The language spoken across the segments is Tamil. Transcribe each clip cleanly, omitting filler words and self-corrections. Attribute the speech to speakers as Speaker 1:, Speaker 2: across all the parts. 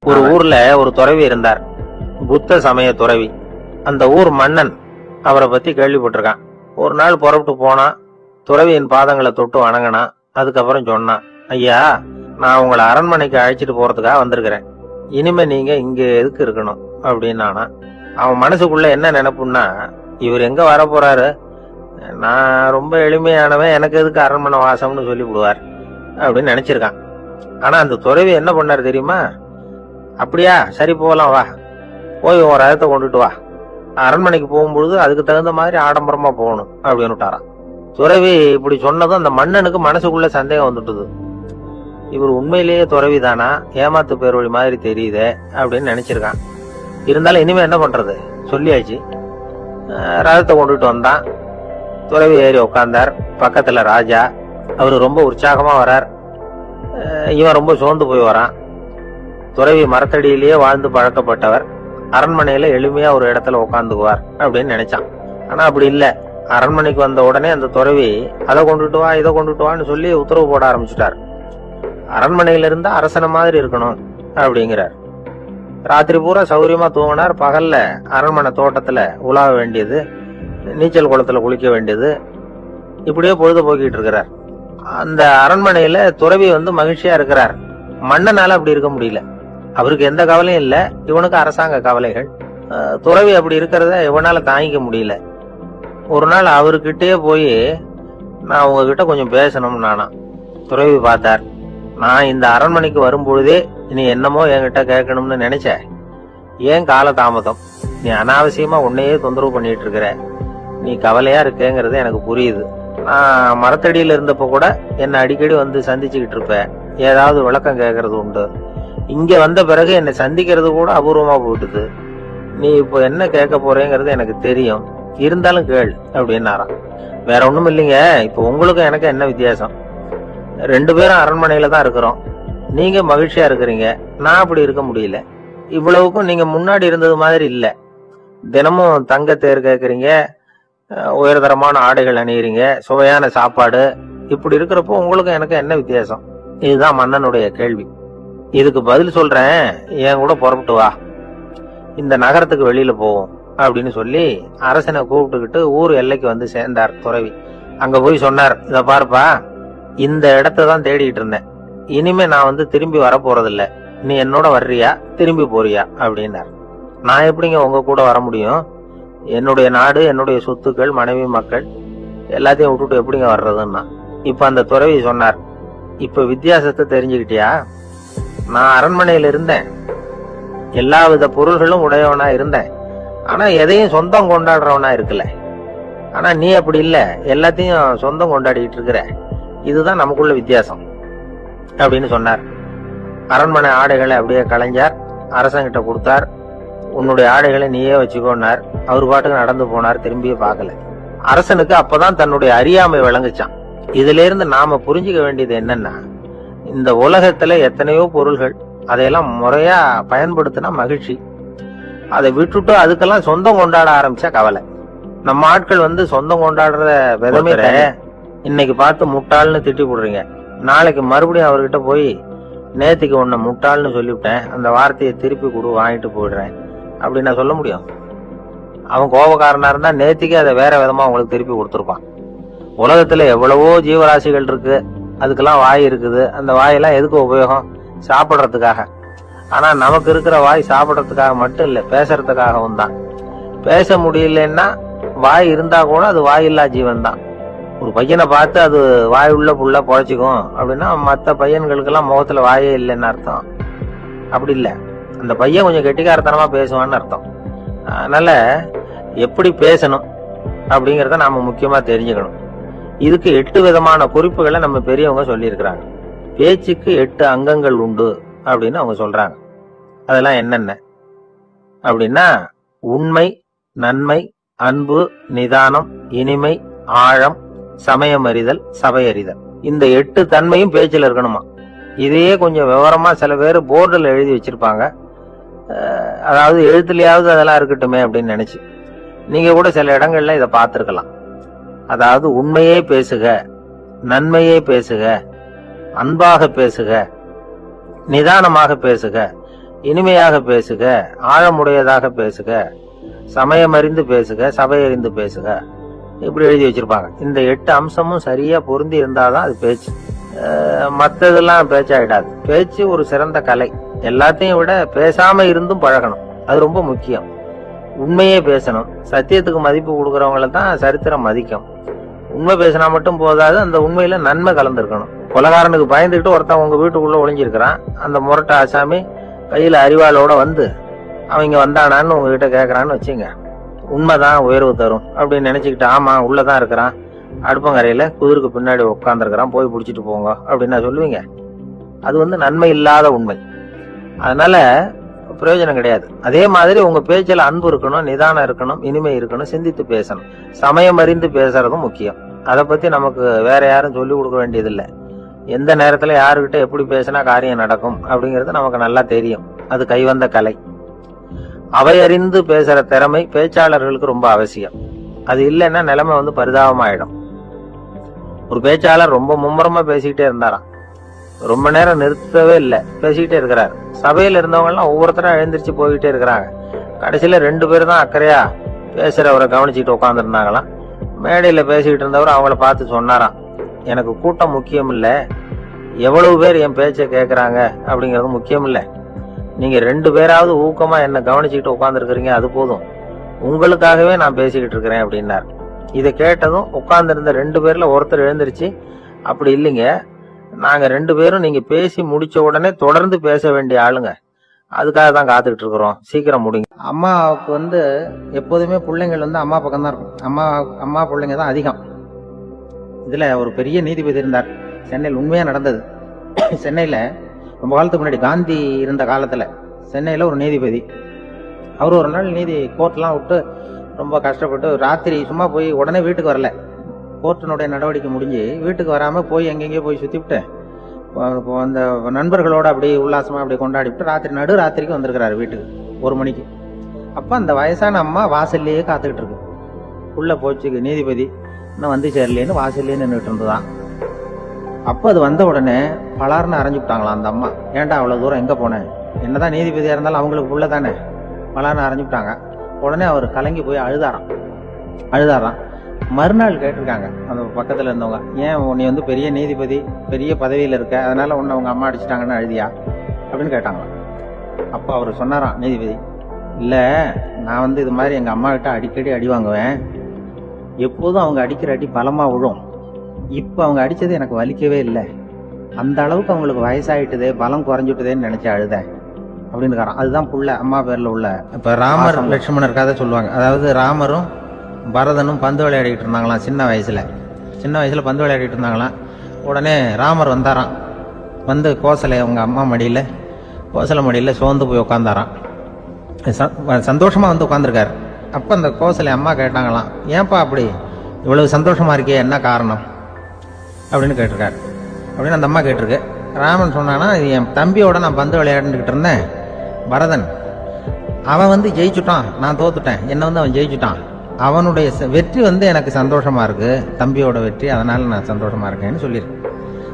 Speaker 1: ஒரு ஊர்ல ஒரு துறவி இருந்தார், புத்த சமய துறவி. அந்த ஊர் மன்னன் அவரை பத்தி கேள்விப்பட்டிருக்கான். ஒரு நாள் புறப்பட்டு போனா, துறவியின் பாதங்களை தொட்டு வணங்கினான். அதுக்கப்புறம் சொன்னான், ஐயா, நான் உங்களை அரண்மனைக்கு அழைச்சிட்டு போறதுக்காக வந்திருக்கிறேன். இனிமே நீங்க இங்க எதுக்கு இருக்கணும் அப்படின்னானா. அவன் மனசுக்குள்ள என்ன நினைப்புன்னா, இவர் எங்க வர போறாரு, நான் ரொம்ப எளிமையானவன், எனக்கு எதுக்கு அரண்மனை வாசம்னு சொல்லி விடுவார் அப்படின்னு நினைச்சிருக்கான். ஆனா அந்த துறவி என்ன பண்ணாரு தெரியுமா? அப்படியா, சரி போகலாம், வா, போய் ஒரு ரதத்தை கொண்டுட்டு வா, அரண்மனைக்கு போகும்பொழுது அதுக்கு தகுந்த மாதிரி ஆடம்பரமா போகணும் அப்படின்னு விட்டாராம். துறவி இப்படி சொன்னதும் அந்த மன்னனுக்கு மனசுக்குள்ள சந்தேகம் வந்துட்டுது. இவர் உண்மையிலேயே துறவி தானா, ஏமாத்து பேரொழி மாதிரி தெரியுதே அப்படின்னு நினைச்சிருக்கான். இருந்தாலும் இனிமே என்ன பண்றது, சொல்லியாச்சு. ரதத்தை கொண்டுட்டு வந்தான். துறவி ஏறி உட்கார்ந்தார். பக்கத்துல ராஜா. அவரு ரொம்ப உற்சாகமா வரார். இவன் ரொம்ப சோர்ந்து போய் வரான். துறவி மரத்தடியிலேயே வாழ்ந்து பழக்கப்பட்டவர், அரண்மனையில எளிமையா ஒரு இடத்துல உட்காந்துக்குவார் அப்படின்னு நினைச்சான். ஆனா அப்படி இல்ல. அரண்மனைக்கு வந்த உடனே அந்த துறவி அதை கொண்டுட்டு வா, இதை கொண்டுட்டு வான்னு சொல்லி உத்தரவு போட ஆரம்பிச்சுட்டார். அரண்மனையில இருந்தா அரசனை மாதிரி இருக்கணும் அப்படிங்கிறார். ராத்திரி பூரா சௌரியமா தூங்கினார். பகல்ல அரண்மனை தோட்டத்துல உலாவ வேண்டியது, நீச்சல் குளத்துல குளிக்க வேண்டியது, இப்படியே பொழுது போக்கிட்டு இருக்கிறார். அந்த அரண்மனையில துறவி மகிழ்ச்சியா இருக்கிறார். மன்னனால அப்படி இருக்க முடியல. அவருக்கு எந்த கவலையும் இல்ல, இவனுக்கு அரசாங்க கவலைகள். துறவி அப்படி இருக்கிறத இவனால தாங்கிக்க முடியல. ஒரு நாள் அவர்கிட்டயே போய், நான் உங்ககிட்ட கொஞ்சம் பேசணும் நானா. துறவி பார்த்தார். நான் இந்த அரண்மனைக்கு வரும்பொழுதே நீ என்னமோ என்கிட்ட கேட்கணும்னு நினைச்ச, ஏன் கால தாமதம், நீ அனாவசியமா உன்னையே தொந்தரவு பண்ணிட்டு இருக்கிற, நீ கவலையா இருக்கேங்கிறது எனக்கு புரியுது. நான் மரத்தடியில இருந்தப்ப கூட என்னை அடிக்கடி சந்திச்சுக்கிட்டு இருப்ப, ஏதாவது விளக்கம் கேட்கறது உண்டு. இங்க வந்த பிறகு என்னை சந்திக்கிறது கூட அபூர்வமா போயிட்டுது. நீ இப்போ என்ன கேட்க போறேங்கிறது எனக்கு தெரியும், இருந்தாலும் கேள் அப்படின்னாராம். வேற ஒண்ணும் இல்லைங்க, இப்போ உங்களுக்கும் எனக்கு என்ன வித்தியாசம், 2 பேரும் அரண்மனையில தான் இருக்கிறோம். நீங்க மகிழ்ச்சியா இருக்கிறீங்க, நான் அப்படி இருக்க முடியல. இவ்வளவுக்கும் நீங்க முன்னாடி இருந்தது மாதிரி இல்ல. தினமும் தங்க தேர் கேட்கறீங்க, உயர்தரமான ஆடைகள் அணியறீங்க, சுவையான சாப்பாடு. இப்படி இருக்கிறப்போ உங்களுக்கு எனக்கு என்ன வித்தியாசம்? இதுதான் மன்னனுடைய கேள்வி. இதுக்கு பதில் சொல்றேன், என் கூட புறப்பட்டு வா, இந்த நகரத்துக்கு வெளியில போவோம் அப்படின்னு சொல்லி அரசனை கூப்பிட்டுக்கிட்டு ஊர் எல்லைக்கு சேர்ந்தார் துறவி. அங்க போய் சொன்னார், இத பாருப்பா, இந்த இடத்தான் தேடிட்டு இருந்தேன். இனிமே நான் திரும்பி வர போறதில்ல. நீ என்னோட வர்றியா, திரும்பி போறியா அப்படின்னார். நான் எப்படிங்க உங்க கூட வர முடியும்? என்னுடைய நாடு, என்னுடைய சொத்துக்கள், மனைவி, மக்கள் எல்லாத்தையும் விட்டுட்டு எப்படிங்க வர்றதுன்னா. இப்ப அந்த துறவி சொன்னார், இப்ப வித்தியாசத்தை தெரிஞ்சுக்கிட்டியா? நான் அரண்மனையில இருந்தேன், எல்லா வித பொருள்களும் உடையவனா இருந்தேன், ஆனா எதையும் சொந்தம் கொண்டாடுறவனா இருக்கல. ஆனா நீ அப்படி இல்ல, எல்லாத்தையும் சொந்தம் கொண்டாடிட்டு இருக்கிற. இதுதான் நமக்குள்ள வித்தியாசம் அப்படின்னு சொன்னார். அரண்மனை ஆடைகளை அப்படியே கலைஞர் அரசங்கிட்ட கொடுத்தார். உன்னுடைய ஆடைகளை நீயே வச்சுக்கோன்னார். அவர் பாட்டுக்கு நடந்து போனார், திரும்பியே பார்க்கல. அரசனுக்கு அப்பதான் தன்னுடைய அறியாமை விளங்குச்சான். இதுல இருந்து நாம புரிஞ்சுக்க வேண்டியது என்னன்னா, இந்த உலகத்துல எத்தனையோ பொருள்கள், அதையெல்லாம் முறையா பயன்படுத்தினா மகிழ்ச்சி. அதை விட்டுட்டு அதுக்கெல்லாம் சொந்தம் கொண்டாட ஆரம்பிச்சா கவலை. நம்ம ஆட்கள் சொந்தம் கொண்டாடுற விதமே இன்னைக்கு பார்த்து முட்டாள்னு திட்டி போடுறீங்க, நாளைக்கு மறுபடியும் அவர்கிட்ட போய் நேத்திக்கு உன்னை முட்டாள்னு சொல்லிவிட்டேன், அந்த வார்த்தையை திருப்பி கொடு, வாங்கிட்டு போயிடுறேன் அப்படின்னு நான் சொல்ல முடியும்? அவன் கோபக்காரனா இருந்தா நேத்திக்கு அதை வேற விதமா உங்களுக்கு திருப்பி கொடுத்துருப்பான். உலகத்துல எவ்வளவோ ஜீவராசிகள் இருக்கு, அதுக்கெல்லாம் வாய் இருக்குது. அந்த வாயெல்லாம் எதுக்கு உபயோகம்? சாப்பிடுறதுக்காக. ஆனா நமக்கு இருக்கிற வாய் சாப்பிடறதுக்காக மட்டும் இல்ல, பேசுறதுக்காகவும் தான். பேச முடியலன்னா வாய் இருந்தா கூட அது வாயில்லா ஜீவன் தான். ஒரு பையனை பார்த்து அது வாய் உள்ள புள்ள பொழைச்சிக்கும் அப்படின்னா, மற்ற பையன்களுக்கெல்லாம் முகத்துல வாயே இல்லைன்னு அர்த்தம். அப்படி இல்ல, அந்த பையன் கொஞ்சம் கெட்டிக்காரத்தனமா பேசுவான்னு அர்த்தம். அதனால எப்படி பேசணும் அப்படிங்கறத நாம முக்கியமா தெரிஞ்சுக்கணும். இதுக்கு 8 விதமான குறிப்புகளை நம்ம பெரியவங்க சொல்லி இருக்கிறாங்க. பேச்சுக்கு 8 அங்கங்கள் உண்டு அப்படின்னு அவங்க சொல்றாங்க. அதெல்லாம் என்னென்ன அப்படின்னா, உண்மை, நன்மை, அன்பு, நிதானம், இனிமை, ஆழம், சமயம் அறிதல், சபை அறிதல். இந்த 8 தன்மையும் பேச்சில் இருக்கணுமா. இதையே கொஞ்சம் விவரமா சில பேர் போர்டில் எழுதி வச்சிருப்பாங்க. அதாவது எழுத்துலயாவது அதெல்லாம் இருக்கட்டுமே அப்படின்னு நினைச்சு நீங்க கூட சில இடங்கள்ல இதை பார்த்திருக்கலாம். அதாவது உண்மையே பேசுக, நன்மையே பேசுக, அன்பாக பேசுக, நிதானமாக பேசுக, இனிமையாக பேசுக, ஆழமுடையதாக பேசுக, சமயமறிந்து பேசுக, சபையறிந்து பேசுக, இப்படி எழுதி வச்சிருப்பாங்க. இந்த 8 அம்சமும் சரியா பொருந்தி இருந்தாதான் அது பேச்சு. மற்றதெல்லாம் பேச்சாயிடாது. பேச்சு ஒரு சிறந்த கலை. எல்லாத்தையும் விட பேசாம இருந்தும் பழகணும், அது ரொம்ப முக்கியம். உண்மையே பேசணும். சத்தியத்துக்கு மதிப்பு கொடுக்கறவங்கள தான் சரித்திரம் மதிக்கும். உண்மை பேசினா மட்டும் போதாது, அந்த உண்மையில நன்மை கலந்துருக்கணும். கொலகாரனுக்கு பயந்துகிட்டு ஒருத்தன் உங்க வீட்டுக்குள்ள ஒளிஞ்சிருக்கிறான். அந்த முரட்ட ஆசாமி கையில அறிவாளோட வந்து அவங்க வந்தானான்னு உங்ககிட்ட கேட்கறான்னு வச்சுங்க. உண்மைதான் உயர்வு தரும் அப்படின்னு நினைச்சுக்கிட்டு, ஆமா உள்ளதான் இருக்கிறான், அடுப்பங்கரையில குதிருக்கு பின்னாடி உட்காந்துருக்கிறான், போய் பிடிச்சிட்டு போங்க அப்படின்னு சொல்லுவீங்க. அது நன்மை இல்லாத உண்மை. அதனால பிரயோஜனம் கிடையாது. அதே மாதிரி உங்க பேச்சில் அன்பு இருக்கணும், நிதானம் இருக்கணும், இனிமை இருக்கணும், சிந்தித்து பேசணும், சமயம் அறிந்து பேசுறதும் முக்கியம். அதை பத்தி நமக்கு வேற யாரும் சொல்லி கொடுக்க வேண்டியதில்லை. எந்த நேரத்துல யாருக்கிட்ட எப்படி பேசினா காரியம் நடக்கும் அப்படிங்கிறது நமக்கு நல்லா தெரியும். அது கைவந்த கலை. அவை அறிந்து பேசுற திறமை பேச்சாளர்களுக்கு ரொம்ப அவசியம். அது இல்லைன்னா நிலைமை பரிதாபமாயிடும். ஒரு பேச்சாளர் ரொம்ப மும்முரமா பேசிக்கிட்டே இருந்தாராம். ரொம்ப நேரம் நிறுத்தவே இல்லை, பேசிக்கிட்டே இருக்கிறார். சபையில இருந்தவங்க எல்லாம் ஒவ்வொருத்தரும் எழுந்திரிச்சு போய்கிட்டே இருக்கிறாங்க. கடைசியில 2 பேர் தான் அக்கறையா பேசுறவரை கவனிச்சுட்டு உட்காந்துருந்தாங்களாம். மேடையில பேசிக்கிட்டு இருந்தவர் அவங்கள பார்த்து சொன்னாராம், எனக்கு கூட்டம் முக்கியம் இல்ல, எவ்வளவு பேர் என் பேச்சை கேட்கறாங்க அப்படிங்கிறது முக்கியம் இல்ல. நீங்க 2 பேராவது ஊக்கமா என்ன கவனிச்சுக்கிட்டு உட்காந்துருக்கிறீங்க, அது போதும். உங்களுக்காகவே நான் பேசிக்கிட்டு இருக்கிறேன் அப்படின்னார். இதை கேட்டதும் உட்கார்ந்து இருந்த 2 பேர்ல ஒருத்தர் எழுந்திருச்சு, அப்படி இல்லைங்க, நாங்க 2 பேரும் நீங்க பேசி முடிச்ச உடனே தொடர்ந்து பேச வேண்டிய ஆளுங்க, அதுக்காக தான் காத்துக்கிட்டு இருக்கிறோம், சீக்கிரம் முடிங்க. அம்மாவுக்கு எப்போதுமே பிள்ளைங்கள் அம்மா பக்கம் தான் இருக்கும். அம்மா பிள்ளைங்க தான் அதிகம். இதுல ஒரு பெரிய நீதிபதி இருந்தார், சென்னையில். உண்மையா நடந்தது. சென்னையில ரொம்ப காலத்துக்கு முன்னாடி, காந்தி இருந்த காலத்துல சென்னையில ஒரு நீதிபதி. அவர் ஒரு நாள் கோர்ட்லாம் விட்டு ரொம்ப கஷ்டப்பட்டு ராத்திரி சும்மா போய் உடனே வீட்டுக்கு வரல. கோர்ட்டினுடைய நடவடிக்கை முடிஞ்சு வீட்டுக்கு வராம போய் எங்கெங்கயோ போய் சுத்திவிட்டு அந்த நண்பர்களோட அப்படி உல்லாசமா அப்படி கொண்டாடிவிட்டு நடு ராத்திரிக்கு வந்திருக்கிறாரு வீட்டுக்கு 1 மணிக்கு. அப்ப அந்த வயசான அம்மா வாசல்லையே காத்துக்கிட்டு இருக்கு. உள்ள போச்சு நீதிபதி இன்னும் வந்து சேரலேன்னு வாசல்லையே நின்றுட்டு இருந்துதான். அப்ப அது வந்த உடனே பலார்னு அரைஞ்சுட்டாங்களாம் அந்த அம்மா. ஏன்டா அவ்வளவு தூரம் எங்க போனேன், என்னதான் நீதிபதியா இருந்தாலும் அவங்களுக்கு உள்ள தானே, பலார்னு அரைஞ்சுட்டாங்க. உடனே அவர் கலங்கி போய் அழுதாராம். மறுநாள் கேட்டிருக்காங்க அந்த பக்கத்துல இருந்தவங்க, ஏன் நீ பெரிய நீதிபதி, பெரிய பதவியில இருக்க, அதனால உன்னை அவங்க அம்மா அடிச்சுட்டாங்கன்னு அழுதியா அப்படின்னு கேட்டாங்க. அப்ப அவர் சொன்னாராம் நீதிபதி, இல்ல நான் இது மாதிரி எங்க அம்மா கிட்ட அடிக்கடி அடி வாங்குவேன், எப்போதும் அவங்க அடிக்கிற அடி பலமா விழும், இப்ப அவங்க அடிச்சது எனக்கு வலிக்கவே இல்லை, அந்த அளவுக்கு அவங்களுக்கு வயசாயிட்டுதே, பலம் குறைஞ்சுட்டுதேன்னு நினைச்சு அழுதேன் அப்படின்னு. அதுதான் புள்ள அம்மா பேர்ல உள்ள. இப்ப ராமர் லட்சுமணர் கதை சொல்லுவாங்க. அதாவது ராமரும் பரதனும் பந்து விளையாடிட்டு இருந்தாங்களாம். சின்ன வயசுல பந்து விளையாடிட்டு இருந்தாங்களாம். உடனே ராமர் வந்தாராம். வந்து கோசலை அவங்க அம்மா மடியில, கோசலை மடியில சோர்ந்து போய் உட்காந்தாராம். சந்தோஷமா உட்காந்துருக்காரு. அப்ப அந்த கோசலை அம்மா கேட்டாங்களாம், ஏன்பா அப்படி இவ்வளவு சந்தோஷமா இருக்கே, என்ன காரணம் அப்படின்னு கேட்டிருக்காரு. அப்படின்னு அந்த அம்மா கேட்டிருக்கு. ராமன் சொன்னானா, என் தம்பியோட நான் பந்து விளையாண்டுகிட்டு இருந்தேன், பரதன் அவன் ஜெயிச்சுட்டான், நான் தோத்துட்டேன், என்ன அவன் ஜெயிச்சுட்டான், அவனுடைய வெற்றி எனக்கு சந்தோஷமா இருக்கு, தம்பியோட வெற்றி, அதனால நான் சந்தோஷமா இருக்கேன்னு சொல்லியிருக்கேன்.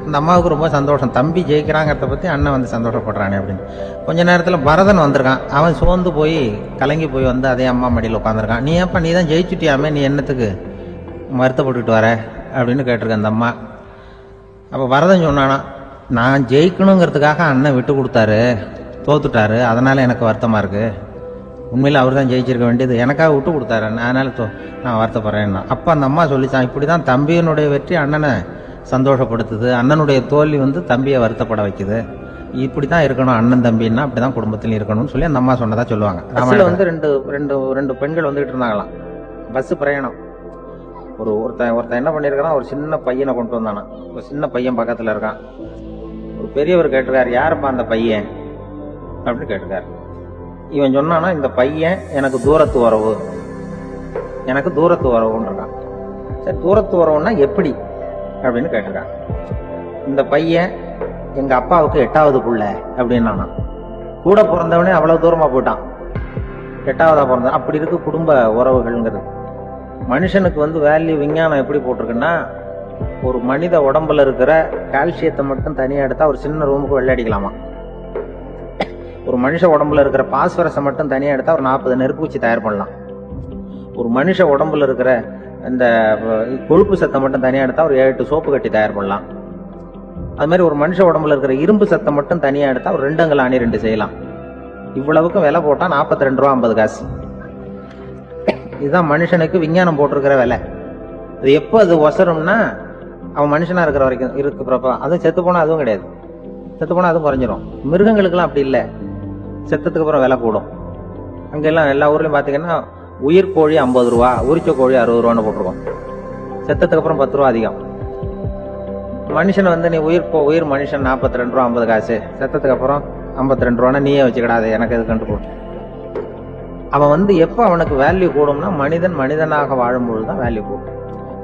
Speaker 1: அந்த அம்மாவுக்கு ரொம்ப சந்தோஷம், தம்பி ஜெயிக்கிறாங்கிறத பத்தி அண்ணன் சந்தோஷப்படுறானே அப்படின்னு. கொஞ்ச நேரத்துல பரதன் வந்திருக்கான். அவன் சோர்ந்து போய் கலங்கி போய் அதே அம்மா மடியில் உட்காந்துருக்கான். நீ ஏப்பா நீ தான் ஜெயிச்சுட்டியாமே, நீ என்னத்துக்கு வருத்தப்பட்டுட்டு வர அப்படின்னு கேட்டிருக்க அந்த அம்மா. அப்ப பரதன் சொன்னானா, நான் ஜெயிக்கணுங்கிறதுக்காக அண்ணன் விட்டு கொடுத்தாரு, தோத்துட்டாரு, அதனால எனக்கு வருத்தமா இருக்கு, உண்மையில அவர் தான் ஜெயிச்சிருக்க வேண்டியது, எனக்காக விட்டு கொடுத்தாரு, அதனால நான் வருத்தப்படுறேன். அப்ப அந்த அம்மா சொல்லிச்சான், இப்படிதான் தம்பியினுடைய வெற்றி அண்ணனை சந்தோஷப்படுத்துது, அண்ணனுடைய தோல்வி தம்பியை வருத்தப்பட வைக்குது, இப்படிதான் இருக்கணும், அண்ணன் தம்பின்னா அப்படிதான் குடும்பத்திலும் இருக்கணும்னு சொல்லி அந்த அம்மா சொன்னதா சொல்லுவாங்க. ரெண்டு பெண்கள் வந்துகிட்டு இருந்தாங்களாம், பஸ் பிரயாணம். ஒருத்தன் என்ன பண்ணிருக்கான், ஒரு சின்ன பையனை கொண்டு வந்தானா. ஒரு சின்ன பையன் பக்கத்துல இருக்கான். ஒரு பெரியவர் கேட்டிருக்காரு, யாருப்பா அந்த பையன் அப்படின்னு கேட்டிருக்காரு. இவன் சொன்னானா, இந்த பையன் எனக்கு தூரத்து உறவுன்னு இருக்கான். சரி, தூரத்து உறவுன்னா எப்படி அப்படின்னு கேட்டிருக்கான். இந்த பையன் எங்க அப்பாவுக்கு 8வது புள்ள அப்படின்னா, கூட பிறந்தவனே அவ்வளவு தூரமா போயிட்டான், 8வதா பிறந்த. அப்படி இருக்கு குடும்ப உறவுகள்ங்கிறது. மனுஷனுக்கு வேல்யூ விஞ்ஞானம் எப்படி போட்டிருக்குன்னா, ஒரு மனித உடம்புல இருக்கிற கால்சியத்தை மட்டும் தனியா எடுத்தா ஒரு சின்ன ரூமுக்கு வெள்ளை அடிக்கலாமா. ஒரு மனுஷ உடம்புல இருக்கிற பாஸ்பரஸை மட்டும் தனியா எடுத்தா ஒரு 40 நெருப்பு வச்சு தயார் பண்ணலாம். ஒரு மனுஷ உடம்புல இருக்கிற இந்த கொழுப்பு சத்தை மட்டும் தனியா எடுத்தா ஒரு 7 சோப்பு கட்டி தயார் பண்ணலாம். அது மாதிரி ஒரு மனுஷ உடம்புல இருக்கிற இரும்பு சத்தை மட்டும் தனியா எடுத்தா ஒரு 2 அங்குல ஆணி 2 செய்யலாம். இவ்வளவுக்கும் விலை போட்டா 42 ரூபா 50 காசு. இதுதான் மனுஷனுக்கு விஞ்ஞானம் போட்டிருக்கிற விலை. அது எப்போ அது ஒசரும்னா அவன் மனுஷனா இருக்கிற வரைக்கும் இருக்கிறப்ப. அதுவும் செத்து போனா அதுவும் கிடையாது, செத்து போனா அதுவும் குறைஞ்சிரும். மிருகங்களுக்கெல்லாம் அப்படி இல்லை, செத்ததுக்கு அப்புறம் விலை கூடும். அங்கெல்லாம் எல்லா ஊர்லயும் பாத்தீங்கன்னா உயிர் கோழி 50 ரூபா, உரிச்ச கோழி 60 ரூபான்னு போட்டிருக்கோம். செத்ததுக்கு அப்புறம் 10 ரூபா அதிகம். மனுஷன் வந்து நீ உயிர் மனுஷன் 42 ரூபா 50 காசு, செத்ததுக்கு அப்புறம் 52 ரூபான்னா நீயே வச்சுக்கிடாது, எனக்கு எது கண்டு போட்டு. அவன் வந்து எப்ப அவனுக்கு வேல்யூ கூடும்னா மனிதனாக வாழும்பொழுது தான் வேல்யூ கூடும்.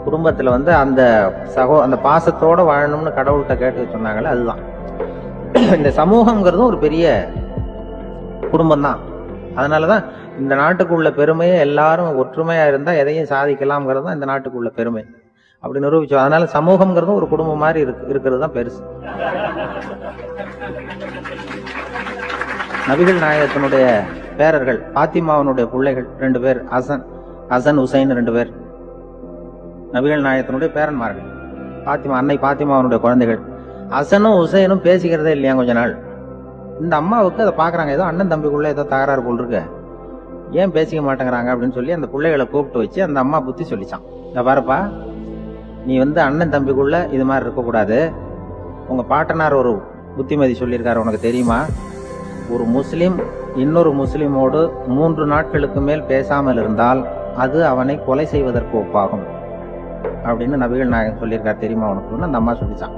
Speaker 1: குடும்பத்துல வந்து அந்த பாசத்தோட வாழணும்னு கடவுள்கிட்ட கேட்டு சொன்னாங்களே, அதுதான். இந்த சமூகம்ங்கிறதும் ஒரு பெரிய குடும்பம் தான். அதனாலதான் இந்த நாட்டுக்குள்ள பெருமையை எல்லாரும் ஒற்றுமையா இருந்தா எதையும் சாதிக்கலாம்ங்கிறது தான் இந்த நாட்டுக்குள்ள பெருமை. அப்படி நிரூபிச்சோம். அதனால சமூகம்ங்கிறதும் ஒரு குடும்பம் மாதிரி இருக்கிறது தான் பெருசு. நபிகள் நாயகத்தினுடைய பேரர்கள் பாத்திமாவனுடைய பிள்ளைகள் 2 பேர், ஹசன் ஹுசைன் 2 பேர் நபிகள் நாயகத்தினுடைய பேரன்மார்கள். அன்னை பாத்திமாவனுடைய குழந்தைகள். ஹசனும் ஹுசைனும் பேசிக்கிறதே இல்லையா கொஞ்ச நாள். இந்த அம்மாவுக்கு அதை பாக்குறாங்க, ஏதோ அண்ணன் தம்பிக்குள்ள ஏதோ தகராறு போல் இருக்கு, ஏன் பேசிக்க மாட்டேங்கிறாங்க அப்படின்னு சொல்லி அந்த பிள்ளைகளை கூப்பிட்டு வச்சு அந்த அம்மா புத்தி சொல்லிச்சான். இந்த பாருப்பா, நீ வந்து அண்ணன் தம்பிக்குள்ள இது மாதிரி இருக்கக்கூடாது. உங்க பாட்டனார் ஒரு புத்திமதி சொல்லியிருக்காரு, உனக்கு தெரியுமா? ஒரு முஸ்லிம் இன்னொரு முஸ்லிமோடு 3 நாட்களுக்கு மேல் பேசாமல் இருந்தால் அது அவனை கொலை செய்வதற்கு ஒப்பாகும் அப்படின்னு நபிகள் நாயகம் சொல்லியிருக்காரு, தெரியுமா உனக்கு? அந்த அம்மா சொல்லிச்சான்.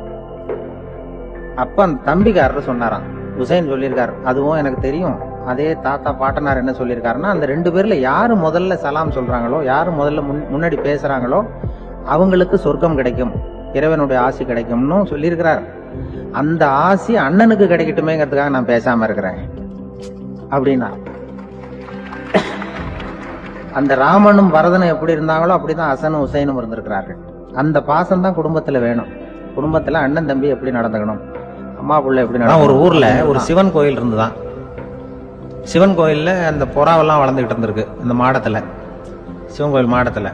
Speaker 1: அப்ப அந்த தம்பிக்காரர் சொன்னாராம், ஹுசைன் சொல்லியிருக்காரு, அதுவும் எனக்கு தெரியும். அதே தாத்தா பாட்டனார் என்ன சொல்லியிருக்காருன்னா, அந்த 2 பேர்ல யாரு முதல்ல சலாம் சொல்றாங்களோ, யாரு முதல்ல முன்னாடி பேசுறாங்களோ அவங்களுக்கு சொர்க்கம் கிடைக்கும், இறைவனுடைய ஆசி கிடைக்கும்னு சொல்லியிருக்கிறார். அந்த ஆசி அண்ணனுக்கு கிடைக்கட்டுமேங்கிறதுக்காக நான் பேசாம இருக்கிறேன் அப்படின்னா. அந்த ராமனும் பரதனும் எப்படி இருந்தாங்களோ அப்படிதான் ஹசனும் ஹுசைனும் இருந்திருக்கிறார்கள். அந்த பாசம் தான் குடும்பத்துல வேணும். குடும்பத்துல அண்ணன் தம்பி எப்படி நடந்துக்கணும், அம்மா பிள்ளை எப்படி நடக்கணும். ஒரு ஊர்ல ஒரு சிவன் கோயில் இருந்துதான். சிவன் கோயில்ல அந்த புறாவெல்லாம் வளர்ந்துகிட்டு இருந்திருக்கு. இந்த மாடத்துல, சிவன் கோயில் மாடத்துல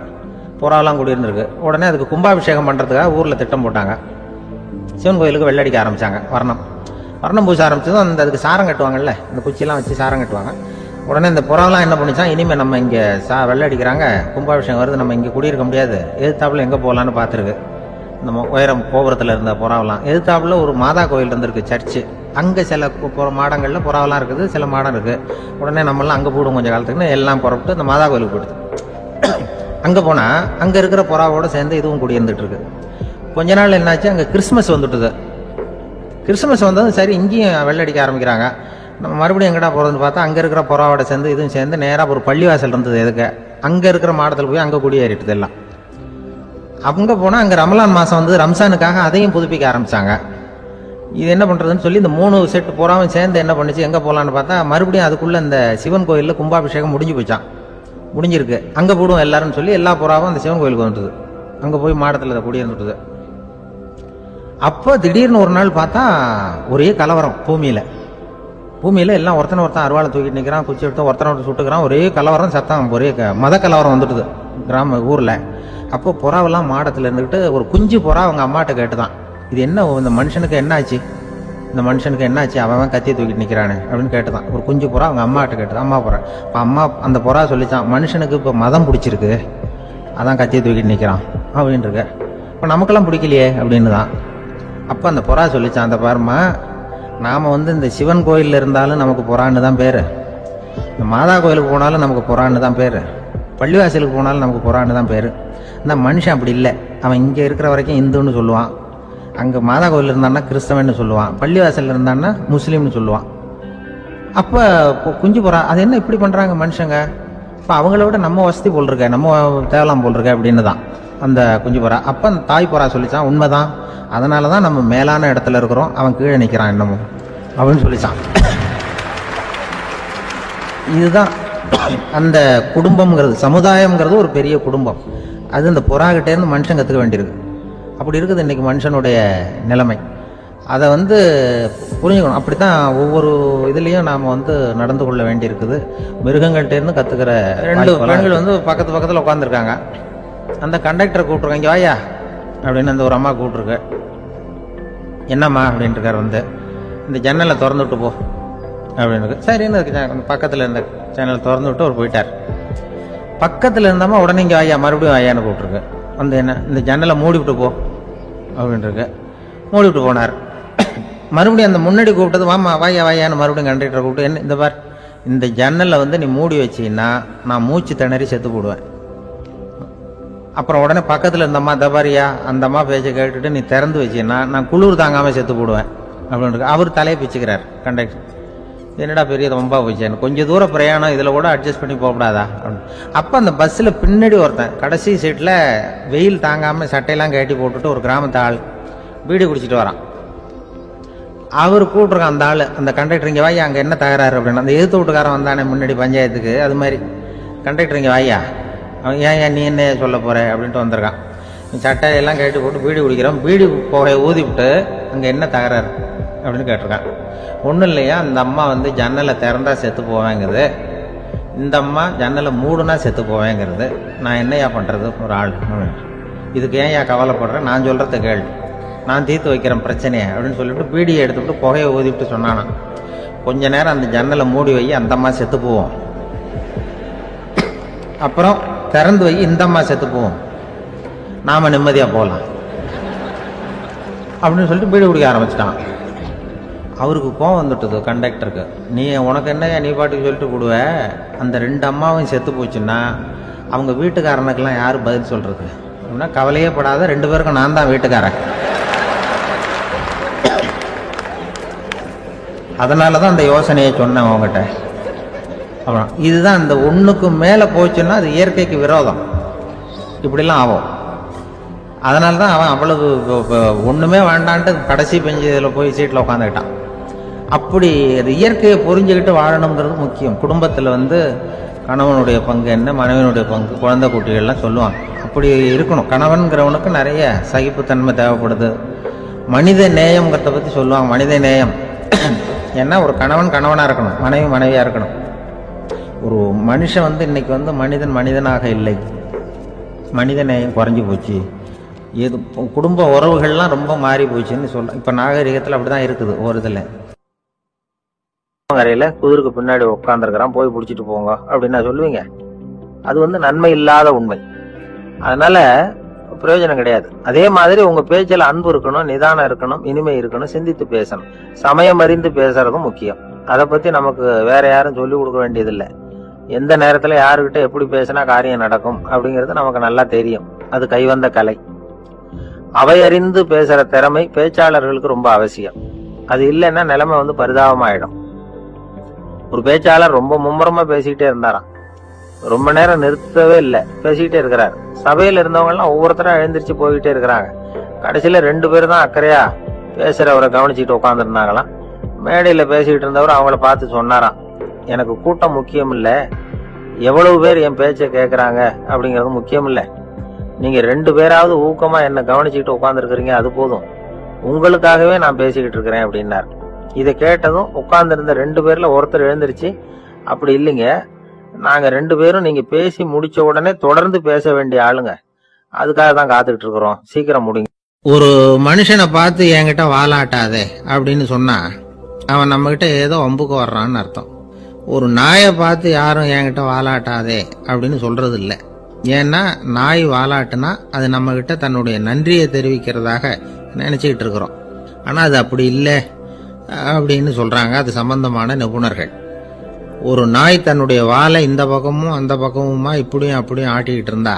Speaker 1: புறாவெல்லாம் குடியிருந்திருக்கு. உடனே அதுக்கு கும்பாபிஷேகம் பண்றதுக்காக ஊர்ல திட்டம் போட்டாங்க. சிவன் கோயிலுக்கு வெள்ளடிக்க ஆரம்பிச்சாங்க. வர்ணம் பூச ஆரம்பிச்சதும் அதுக்கு சாரம் கட்டுவாங்கல்ல, இந்த குச்சியெல்லாம் வச்சு சாரம் கட்டுவாங்க. உடனே இந்த புறாவெல்லாம் என்ன பண்ணிச்சான், இனிமே நம்ம இங்க வெள்ளடிக்கிறாங்க, கும்பாபிஷேகம் வருது, நம்ம இங்க குடியிருக்க முடியாது, எதிர்த்தாப்புல எங்க போகலான்னு பாத்துருக்கு. நம்ம உயரம் கோபுரத்துல இருந்த புறாவெல்லாம் எதிர்த்தாப்புல ஒரு மாதா கோயில் இருந்திருக்கு, சர்ச்சு. அங்க சில மாடங்கள்ல புறாவெல்லாம் இருக்குது, சில மாடம் இருக்கு. உடனே நம்மளாம் அங்க போடும் கொஞ்சம் காலத்துக்குன்னு எல்லாம் புறப்பட்டு இந்த மாதா கோயிலுக்கு போயிடுது. அங்க போனா அங்க இருக்கிற புறாவோட சேர்ந்து இதுவும் குடியிருந்துட்டு இருக்கு. கொஞ்ச நாள் என்னாச்சு, அங்க கிறிஸ்துமஸ் வந்துட்டுது. கிறிஸ்துமஸ் வந்ததும் சரி இங்கேயும் வெள்ளடிக்க ஆரம்பிக்கிறாங்க. நம்ம மறுபடியும் எங்கடா போறதுன்னு பார்த்தா அங்க இருக்கிற புறாவோட சேர்ந்து இதுவும் சேர்ந்து நேரா ஒரு பள்ளிவாசல் இருந்தது. எதுக்கு அங்க இருக்கிற மாடத்துல போய் அங்க குடியேறிட்டுது எல்லாம். அங்க போனா அங்க ரமலான் மாசம் வந்து ரம்சானுக்காக அதையும் புதுப்பிக்க ஆரம்பிச்சாங்க. இது என்ன பண்றதுன்னு சொல்லி இந்த 3 செட்டு புறாவும் சேர்ந்து என்ன பண்ணுச்சு, எங்க போலான்னு பார்த்தா மறுபடியும் அதுக்குள்ள இந்த சிவன் கோயில்ல கும்பாபிஷேகம் முடிஞ்சு போச்சான். முடிஞ்சிருக்கு, அங்க போடுவோம் எல்லாரும் சொல்லி எல்லா புறாவும் அந்த சிவன் கோயிலுக்கு வந்துட்டுது. அங்க போய் மாடத்துல குடியிருந்துட்டுது. அப்ப திடீர்னு ஒரு நாள் பார்த்தா ஒரே கலவரம் பூமியில எல்லாம் ஒருத்தனை அருவாளை தூக்கிட்டு நிக்கிறான், குச்சி எடுத்து ஒருத்தனை சுட்டுக்கிறான். ஒரே கலவரம், சத்தம், ஒரே மத கலவரம் வந்துட்டுது ஊர்ல. அப்போ புறாவெல்லாம் மாடத்துல இருந்துகிட்டு ஒரு குஞ்சு புறா அவங்க அம்மாட்ட கேட்டுதான், இது என்ன, இந்த மனுஷனுக்கு என்ன ஆச்சு, அவன் கத்தியை தூக்கிட்டு நிக்கிறானு அப்படின்னு கேட்டுதான். ஒரு குஞ்சு புறா அவங்க அம்மாட்ட கேட்டுதான். அம்மா புறா. இப்ப அம்மா அந்த புறா சொல்லிச்சான், மனுஷனுக்கு இப்ப மதம் பிடிச்சிருக்கு, அதான் கத்தியை தூக்கிட்டு நிக்கிறான் அப்படின்னு இருக்கு. இப்ப நமக்கெல்லாம் பிடிக்கலையே அப்படின்னு தான். அப்ப அந்த புறா சொல்லிச்சான், அந்த பாருமா, நாம வந்து இந்த சிவன் கோயில்ல இருந்தாலும் நமக்கு புறான்னு தான் பேரு, இந்த மாதா கோயிலுக்கு போனாலும் நமக்கு புறான்னு தான் பேரு, பள்ளிவாசலுக்கு போனாலும் நமக்கு புறான்னு தான் பேரு. இந்த மனுஷன் அப்படி இல்லை. அவன் இங்க இருக்கிற வரைக்கும் இந்துன்னு சொல்லுவான், அங்க மாதா கோயில் இருந்தான்னா கிறிஸ்தவன்னு சொல்லுவான், பள்ளிவாசல் இருந்தான்னா முஸ்லீம்னு சொல்லுவான். அப்ப குஞ்சு புறா, அது என்ன இப்படி பண்றாங்க மனுஷங்க, இப்ப அவங்கள விட நம்ம வசதி போல் இருக்க, நம்ம தேவலாம் போல் இருக்க அப்படின்னு தான் அந்த குஞ்சு புறா. அப்ப அந்த தாய் புறா சொல்லிச்சான், உண்மைதான், அதனாலதான் நம்ம மேலான இடத்துல இருக்கிறோம், அவன் கீழே நிக்கிறான் என்னமோ அப்படின்னு சொல்லிச்சான். இதுதான் அந்த குடும்பம்ங்கிறது, சமுதாயம்ங்கிறது ஒரு பெரிய குடும்பம். அது இந்த புறாகிட்டே இருந்து மனுஷன் கத்துக்க வேண்டியிருக்கு. அப்படி இருக்குது இன்னைக்கு மனுஷனுடைய நிலைமை.
Speaker 2: அதை புரிஞ்சுக்கணும். அப்படித்தான் ஒவ்வொரு இதுலேயும் நாம் நடந்து கொள்ள வேண்டியிருக்குது. மிருகங்கள்ட்ட இருந்து கற்றுக்கிற 2 பெண்கள் பக்கத்து பக்கத்தில் உட்காந்துருக்காங்க. அந்த கண்டக்டரை கூப்பிட்ருக்காங்க, இங்கே வாயா அப்படின்னு அந்த ஒரு அம்மா கூப்பிட்ருக்கு. என்னம்மா அப்படின்ட்டு இருக்கார். இந்த ஜன்னலை திறந்து விட்டு போ அப்படின்னு. சரின்னு பக்கத்தில் இருந்த ஜன்னலை திறந்து விட்டு அவர் போயிட்டார். பக்கத்தில் இருந்தம்மா உடனே இங்கே வாயா மறுபடியும் வாயான்னு கூப்பிட்ருக்கு. என்ன இந்த ஜன்னலை மூடி விட்டு போ அப்படின்ட்டுருக்கு. மூடி விட்டு போனார். மறுபடியும் அந்த முன்னாடி கூப்பிட்டது வாமா வாயா வாயான்னு மறுபடியும் கண்டக்டரை கூப்பிட்டு, என்ன இந்த பார், இந்த ஜன்னலை நீ மூடி வச்சின்னா நான் மூச்சு திணறி செத்து போடுவேன். அப்புறம் உடனே பக்கத்தில் இருந்தம்மா தபாரியா அந்த அம்மா பேச்சை கேட்டுட்டு நீ திறந்து வச்சின்னா நான் குளிர் தாங்காமல் செத்து போடுவேன் அப்படின்னு. அவர் தலையை பிச்சுக்கிறார் கண்டக்டர். என்னடா பெரிய ரொம்ப போச்சேன்னு, கொஞ்சம் தூரம் பிரயாணம் இதில் கூட அட்ஜஸ்ட் பண்ணி போகக்கூடாதா அப்படின்னு. அப்போ அந்த பஸ்ஸில் பின்னாடி ஒருத்தன் கடைசி சீட்டில் வெயில் தாங்காமல் சட்டையெல்லாம் கட்டி போட்டுட்டு ஒரு கிராமத்து ஆள் பீடி குடிச்சிட்டு வரான். அவர் கூப்பிட்ருக்கான் அந்த ஆள், அந்த கண்டக்டர் இங்கே வாயா அங்கே என்ன தகராறு அப்படின்னு. அந்த எதிர்த்து வீட்டுக்காரன் வந்தானே முன்னாடி பஞ்சாயத்துக்கு, அது மாதிரி கண்டக்டர் இங்கே வாயா, அவன் ஏன் நீ என்ன சொல்ல போகிற அப்படின்ட்டு வந்திருக்கான். சட்டையெல்லாம் கட்டி போட்டு பீடி குடிக்கிறான். பீடி புகையை ஊதி விட்டு அங்கே என்ன தகராறு அப்படின்னு கேட்டிருக்கான். ஒன்றும் இல்லையா, அந்த அம்மா ஜன்னலை திறந்தா செத்து போவேங்கிறது, இந்த அம்மா ஜன்னலை மூடுனா செத்து போவேங்கிறது, நான் என்னையா பண்ணுறது ஒரு ஆள், இதுக்கு ஏன் ஏன் கவலைப்படுறேன், நான் சொல்கிறத கேள், நான் தீர்த்து வைக்கிறேன் பிரச்சனையை அப்படின்னு சொல்லிவிட்டு பீடியை எடுத்துவிட்டு புகையை ஊதிவிட்டு சொன்னானா, கொஞ்ச நேரம் அந்த ஜன்னலை மூடி வை, அந்த அம்மா செத்து போவோம், அப்புறம் திறந்து வை, இந்த அம்மா செத்து போவோம், நாம நிம்மதியாக போகலாம் அப்படின்னு சொல்லிட்டு பீடி குடிக்க ஆரம்பிச்சிட்டான். அவருக்கு கோவம் வந்துட்டுது கண்டக்டருக்கு. உனக்கு என்னையா நீ பாட்டுக்கு சொல்லிட்டு போடுவ, அந்த 2 அம்மாவும் செத்து போச்சுன்னா அவங்க வீட்டுக்காரனுக்கெல்லாம் யார் பதில் சொல்றது அப்படின்னா, கவலையே படாத, 2 பேருக்கும் நான் தான் வீட்டுக்காரன். அதனால தான் அந்த யோசனையை சொன்னேன் உங்ககிட்ட. அப்புறம் இதுதான், இந்த ஒன்றுக்கு மேலே போச்சுன்னா அது இயற்கைக்கு விரோதம், இப்படிலாம் ஆகும். அதனால தான் அவன் அவ்வளவு ஒன்றுமே வேண்டான்ட்டு கடைசி பெஞ்சு இதில் போய் சீட்டில் உட்காந்துக்கிட்டான். அப்படி அது இயற்கையை புரிஞ்சுக்கிட்டு வாழணுங்கிறது முக்கியம். குடும்பத்தில் கணவனுடைய பங்கு என்ன, மனைவியினுடைய பங்கு, குழந்தை குட்டிகள்லாம் சொல்லுவாங்க. அப்படி இருக்கணும். கணவன்கிறவனுக்கு நிறைய சகிப்புத்தன்மை தேவைப்படுது. மனித நேயம்ங்கிறத பற்றி சொல்லுவாங்க. மனித நேயம் ஏன்னா ஒரு கணவன் கணவனாக இருக்கணும், மனைவி மனைவியாக இருக்கணும். ஒரு மனுஷன் இன்னைக்கு மனிதன் மனிதனாக இல்லை, மனித நேயம் குறைஞ்சி போச்சு, எது குடும்ப உறவுகள்லாம் ரொம்ப மாறி போச்சுன்னு சொல்ல. இப்போ நாகரிகத்தில் அப்படி தான் இருக்குது. ஒரு இதில்
Speaker 1: கரையில் குதிருக்கு பின்னாடி உட்காந்துருக்கிறான், போய் பிடிச்சிட்டு போங்க அப்படின்னு சொல்லுவீங்க. அது நன்மை இல்லாத உண்மை. அதனால பிரயோஜனம் கிடையாது. அதே மாதிரி உங்க பேச்சில் அன்பு இருக்கணும், நிதானம் இருக்கணும், இனிமை இருக்கணும், சிந்தித்து பேசணும், சமயம் அறிந்து பேசுறதும் முக்கியம். அதை பத்தி நமக்கு வேற யாரும் சொல்லி கொடுக்க வேண்டியதில்லை. எந்த நேரத்துல யாருக்கிட்ட எப்படி பேசினா காரியம் நடக்கும் அப்படிங்கிறது நமக்கு நல்லா தெரியும். அது கைவந்த கலை. அவை அறிந்து பேசுற திறமை பேச்சாளர்களுக்கு ரொம்ப அவசியம். அது இல்லைன்னா நிலைமை பரிதாபமாயிடும். ஒரு பேச்சாளர் ரொம்ப மும்முரமா பேசிக்கிட்டே இருந்தாராம். ரொம்ப நேரம் நிறுத்தவே இல்லை, பேசிக்கிட்டே இருக்கிறார். சபையில இருந்தவங்க எல்லாம் ஒவ்வொருத்தரும் எழுந்திரிச்சு போய்கிட்டே இருக்கிறாங்க. கடைசியில 2 பேர் தான் அக்கறையா பேசுறவரை கவனிச்சுட்டு உட்காந்துருந்தாங்களாம். மேடையில பேசிக்கிட்டு இருந்தவர் அவங்கள பார்த்து சொன்னாராம், எனக்கு கூட்டம் முக்கியம் இல்ல, எவ்வளவு பேர் என் பேச்சை கேட்கறாங்க அப்படிங்கிறது முக்கியம் இல்ல, நீங்க 2 பேராவது ஊக்கமா என்ன கவனிச்சுக்கிட்டு உட்காந்துருக்கிறீங்க, அது போதும், உங்களுக்காகவே நான் பேசிக்கிட்டு இருக்கிறேன் அப்படின்னார். இதை கேட்டதும் உட்கார்ந்துருந்த 2 பேர்ல ஒருத்தர் எழுந்திருச்சு, அப்படி இல்லைங்க, நாங்க 2 பேரும் நீங்க பேசி முடிச்ச உடனே தொடர்ந்து பேச வேண்டிய ஆளுங்க, அதுக்காக தான் காத்துக்கிட்டு இருக்கிறோம், சீக்கிரம் முடிங்க.
Speaker 2: ஒரு மனுஷனை பார்த்து என்கிட்ட வாலாட்டாதே அப்படின்னு சொன்னா அவன் நம்ம கிட்ட ஏதோ வம்புக்கு வர்றான்னு அர்த்தம். ஒரு நாயை பார்த்து யாரும் என்கிட்ட வாலாட்டாதே அப்படின்னு சொல்றது இல்லை. ஏன்னா நாய் வாலாட்டுனா அது நம்ம கிட்ட தன்னுடைய நன்றியை தெரிவிக்கிறதாக நினைச்சுக்கிட்டு இருக்கிறோம். ஆனா அது அப்படி இல்லை அப்படின்னு சொல்றாங்க அது சம்பந்தமான நிபுணர்கள். ஒரு நாய் தன்னுடைய வாலை இந்த பக்கமும் அந்த பக்கமுமா இப்படியும் அப்படியும் ஆட்டிக்கிட்டு இருந்தா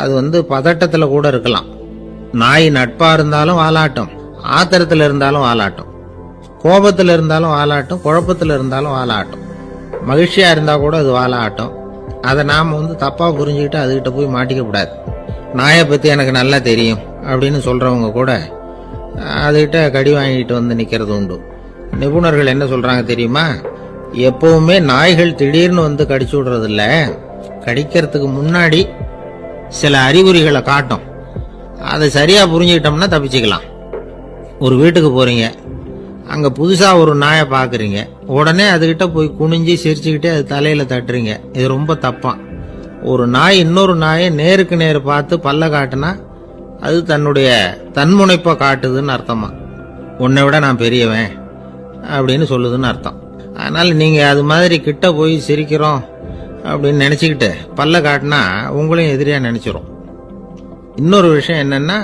Speaker 2: அது பதட்டத்துல கூட இருக்கலாம். நாய் நட்பா இருந்தாலும் வாலாட்டும், ஆத்திரத்துல இருந்தாலும் வாலாட்டும், கோபத்துல இருந்தாலும் வாலாட்டும், குழப்பத்துல இருந்தாலும் வாலாட்டும், மகிழ்ச்சியா இருந்தா கூட அது வாலாட்டும். அதை நாம தப்பா புரிஞ்சுக்கிட்டு அதுகிட்ட போய் மாட்டிக்க கூடாது. நாயை பத்தி எனக்கு நல்லா தெரியும் அப்படின்னு சொல்றவங்க கூட அதுகிட்ட கடி வாங்கிட்டு நிக்கிறது உண்டு. நிபுணர்கள் என்ன சொல்றாங்க தெரியுமா, எப்பவுமே நாய்கள் திடீர்னு கடிச்சு விடுறது இல்ல, கடிக்கிறதுக்கு முன்னாடி சில அறிகுறிகளை காட்டும், அதை சரியா புரிஞ்சுக்கிட்டோம்னா தப்பிச்சுக்கலாம். ஒரு வீட்டுக்கு போறீங்க, அங்க புதுசா ஒரு நாயை பாக்குறீங்க, உடனே அதுகிட்ட போய் குனிஞ்சு சிரிச்சுக்கிட்டே அது தலையில தட்டுறீங்க. இது ரொம்ப தப்பான். ஒரு நாய் இன்னொரு நாயை நேருக்கு நேர் பார்த்து பல்ல காட்டுனா அது தன்னுடைய தன்முனைப்பை காட்டுதுன்னு அர்த்தமா. உன்னை விட நான் பெரியவன் அப்படின்னு சொல்லுதுன்னு அர்த்தம். அதனால நீங்க அது மாதிரி கிட்ட போய் சிரிக்கிறோம் அப்படின்னு நினைச்சுக்கிட்டு பல்ல காட்டினா உங்களையும் எதிரியா நினைச்சிரும். இன்னொரு விஷயம் என்னன்னா,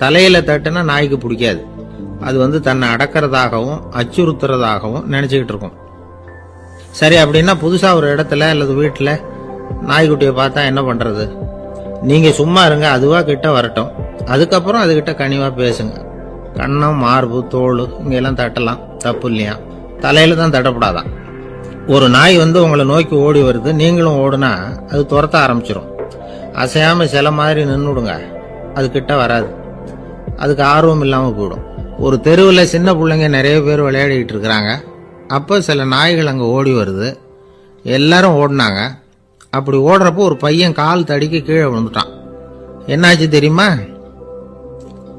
Speaker 2: தலையில தட்டுனா நாய்க்கு பிடிக்காது. அது தன்னை அடக்கிறதாகவும் அச்சுறுத்துறதாகவும் நினைச்சுக்கிட்டு இருக்கும். சரி, அப்படின்னா புதுசா ஒரு இடத்துல அல்லது வீட்டுல நாய்க்குட்டியை பார்த்தா என்ன பண்றது? நீங்க சும்மா இருங்க, அதுவா கிட்ட வரட்டும். அதுக்கப்புறம் அதுகிட்ட கனிவா பேசுங்க. கண்ணம், மார்பு, தோல் இங்கெல்லாம் தட்டலாம், தப்பு இல்லையா? தலையில தான் தட்டப்படாதான். ஒரு நாய் உங்களை நோக்கி ஓடி வருது, நீங்களும் ஓடுனா அது துரத்த ஆரம்பிச்சிடும். அசையாம சில மாதிரி நின்றுடுங்க, அது கிட்ட வராது. அதுக்கு ஆர்வம் இல்லாம போயிடும். ஒரு தெருவில் சின்ன பிள்ளைங்க நிறைய பேர் விளையாடிக்கிட்டு இருக்கிறாங்க. அப்போ சில நாய்கள் அங்கே ஓடி வருது. எல்லாரும் ஓடினாங்க. அப்படி ஓடுறப்போ ஒரு பையன் கால் தடிக்க கீழே விழுந்துட்டான். என்னாச்சு தெரியுமா?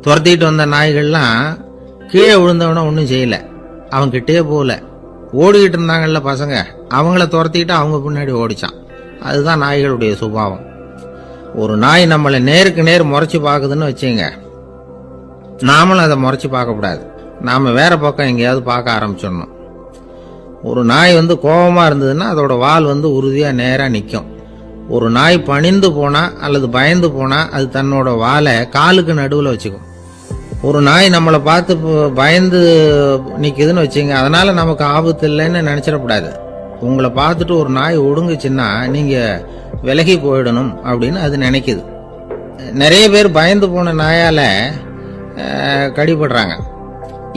Speaker 2: துரத்திட்டு வந்த நாய்கள்லாம் கீழே விழுந்தவன ஒன்றும் செய்யல, அவன் கிட்டே போகல. ஓடிக்கிட்டு இருந்தாங்கல்ல பசங்க, அவங்கள துரத்திக்கிட்டு அவங்க பின்னாடி ஓடிச்சான். அதுதான் நாய்களுடைய சுபாவம். ஒரு நாய் நம்மளை நேருக்கு நேர் முறைச்சு பார்க்குதுன்னு வச்சுங்க, நாமளும் அதை முறைச்சு பார்க்கக்கூடாது. நாம வேற பக்கம் எங்கேயாவது பார்க்க ஆரம்பிச்சிடணும். ஒரு நாய் கோபமா இருந்ததுன்னா அதோட வால் உறுதியா நேரா நிற்கும். ஒரு நாய் பணிந்து போனா அல்லது பயந்து போனா அது தன்னோட வாலை காலுக்கு நடுவில் வச்சுக்கும். ஒரு நாய் நம்மளை பார்த்து பயந்து நிக்குதுன்னு வச்சுங்க, அதனால நமக்கு ஆபத்து இல்லைன்னு நினைச்சிடக்கூடாது. உங்களை பார்த்துட்டு ஒரு நாய் ஒடுங்குச்சுன்னா நீங்க விலகி போயிடணும் அப்படின்னு அது நினைக்குது. நிறைய பேர் பயந்து போன நாயால கடிபடுறாங்க.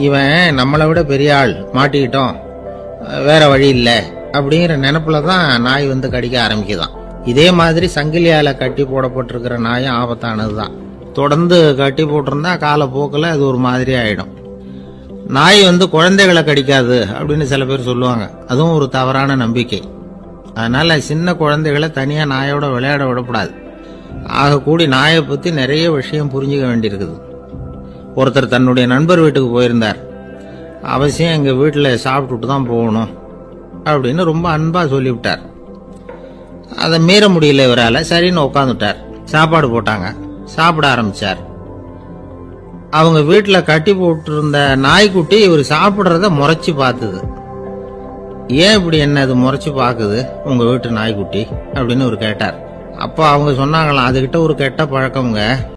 Speaker 2: இவன் நம்மளை விட பெரிய ஆள், மாட்டிக்கிட்டோம், வேற வழி இல்லை அப்படிங்கிற நினைப்புல தான் நாய் கடிக்க ஆரம்பிக்குதான். இதே மாதிரி சங்கிலியால கட்டி போடப்பட்டிருக்கிற நாயும் ஆபத்தானதுதான். தொடர்ந்து கட்டி போட்டிருந்தா காலப்போக்கில் அது ஒரு மாதிரி ஆயிடும். நாய் குழந்தைகளை கடிக்காது அப்படின்னு சில பேர் சொல்லுவாங்க. அதுவும் ஒரு தவறான நம்பிக்கை. அதனால சின்ன குழந்தைகளை தனியா நாயோட விளையாட விடக்கூடாது. ஆக கூடி நாயை பத்தி நிறைய விஷயம் புரிஞ்சுக்க வேண்டியிருக்குது. ஒருத்தர் தன்னுடைய நண்பர் வீட்டுக்கு போயிருந்தார். அவசியம் எங்க வீட்டில் சாப்பிட்டுட்டு தான் போகணும் அப்படின்னு ரொம்ப அன்பா சொல்லிவிட்டார். அதை மீற முடியல இவரால். சரின்னு உட்காந்துட்டார். சாப்பாடு போட்டாங்க, சாப்பிட ஆரம்பிச்சார். அவங்க வீட்டில் கட்டி போட்டிருந்த நாய்க்குட்டி இவர் சாப்பிட்றத முறைச்சு பார்த்தது. ஏன் இப்படி என்ன அது முறைச்சு பாக்குது உங்க வீட்டு நாய்க்குட்டி அப்படின்னு இவர் கேட்டார். அப்போ அவங்க சொன்னாங்களாம், அதுகிட்ட ஒரு கெட்ட பழக்கம்ங்க.